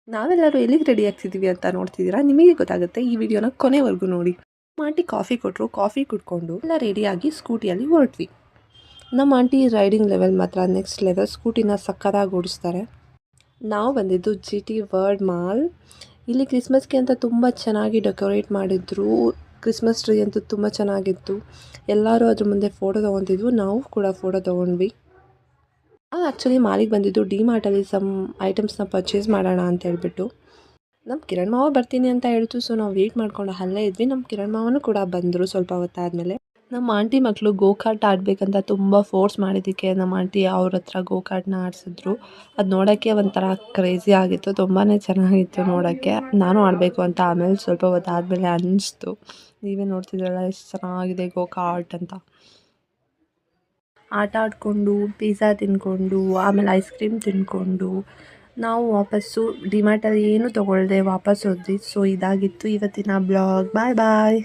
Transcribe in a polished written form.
ನಾವೆಲ್ಲರೂ ಎಲ್ಲಿಗೆ ರೆಡಿ ಆಗ್ತಿದ್ದೀವಿ ಅಂತ ನೋಡ್ತಿದ್ದೀರಾ? ನಿಮಗೆ ಗೊತ್ತಾಗುತ್ತೆ, ಈ ವಿಡಿಯೋನ ಕೊನೆವರೆಗೂ ನೋಡಿ. ಆಂಟಿ ಕಾಫಿ ಕೊಟ್ಟರು, ಕಾಫಿ ಕುಡ್ಕೊಂಡು ಎಲ್ಲ ರೆಡಿಯಾಗಿ ಸ್ಕೂಟಿಯಲ್ಲಿ ಹೊರಟ್ವಿ. ನಮ್ಮ ಆಂಟಿ ರೈಡಿಂಗ್ ಲೆವೆಲ್ ಮಾತ್ರ ನೆಕ್ಸ್ಟ್ ಲೆವೆಲ್, ಸ್ಕೂಟಿನ ಸಕ್ಕತ್ತಾಗಿ ಓಡಿಸ್ತಾರೆ. ನಾವು ಬಂದಿದ್ದು GT ವರ್ಲ್ಡ್ ಮಾಲ್. ಇಲ್ಲಿ ಕ್ರಿಸ್ಮಸ್ಗೆ ಅಂತ ತುಂಬ ಚೆನ್ನಾಗಿ ಡೆಕೋರೇಟ್ ಮಾಡಿದ್ರು. ಕ್ರಿಸ್ಮಸ್ ಟ್ರೀ ಅಂತೂ ತುಂಬ ಚೆನ್ನಾಗಿತ್ತು. ಎಲ್ಲರೂ ಅದ್ರ ಮುಂದೆ ಫೋಟೋ ತೊಗೊತಿದ್ವು, ನಾವು ಕೂಡ ಫೋಟೋ ತೊಗೊಂಡ್ವಿ. ಆ್ಯಕ್ಚುಲಿ ಮಾಲಿಗೆ ಬಂದಿದ್ದು ಡಿಮಾರ್ಟಲ್ಲಿ ಸಮ್ ಐಟಮ್ಸ್ನ ಪರ್ಚೇಸ್ ಮಾಡೋಣ ಅಂತ ಹೇಳ್ಬಿಟ್ಟು. ನಮ್ಮ ಕಿರಣ್ ಮಾವ ಬರ್ತೀನಿ ಅಂತ ಹೇಳ್ತು, ಸೊ ನಾವು ವೆಯ್ಟ್ ಮಾಡ್ಕೊಂಡು ಅಲ್ಲೇ ಇದ್ವಿ. ನಮ್ಮ ಕಿರಣ್ ಮಾವನೂ ಕೂಡ ಬಂದರು ಸ್ವಲ್ಪ ಹೊತ್ತಾದಮೇಲೆ. ನಮ್ಮ ಆಂಟಿ ಮಕ್ಕಳು ಗೋಕಾರ್ಟ್ ಆಡಬೇಕಂತ ತುಂಬ ಫೋರ್ಸ್ ಮಾಡಿದ್ದಕ್ಕೆ ನಮ್ಮ ಆಂಟಿ ಅವ್ರ ಹತ್ರ ಗೋಕಾರ್ಟ್ನ ಆಡಿಸಿದ್ರು. ಅದು ನೋಡೋಕ್ಕೆ ಒಂಥರ ಕ್ರೇಜಿ ಆಗಿತ್ತು, ತುಂಬಾ ಚೆನ್ನಾಗಿತ್ತು ನೋಡೋಕ್ಕೆ. ನಾನು ಆಡಬೇಕು ಅಂತ ಆಮೇಲೆ ಸ್ವಲ್ಪ ಹೊತ್ತಾದಮೇಲೆ ಅನ್ನಿಸ್ತು. ನೀವೇ ನೋಡ್ತಿದ್ರಲ್ಲ ಎಷ್ಟು ಚೆನ್ನಾಗಿದೆ ಗೋಕಾರ್ಟ್ ಅಂತ. ಆಟ ಆಡಿಕೊಂಡು, ಪಿಜ್ಜಾ ತಿಂದ್ಕೊಂಡು, ಆಮೇಲೆ ಐಸ್ ಕ್ರೀಮ್ ತಿಂದ್ಕೊಂಡು ನಾವು ವಾಪಸ್ಸು ಡಿಮಾರ್ಟಲ್ಲಿ ಏನೂ ತೊಗೊಳ್ದೆ ವಾಪಸ್ ಹೋದ್ವಿ. ಸೊ ಇದಾಗಿತ್ತು ಇವತ್ತಿನ ಬ್ಲಾಗ್. ಬಾಯ್ ಬಾಯ್.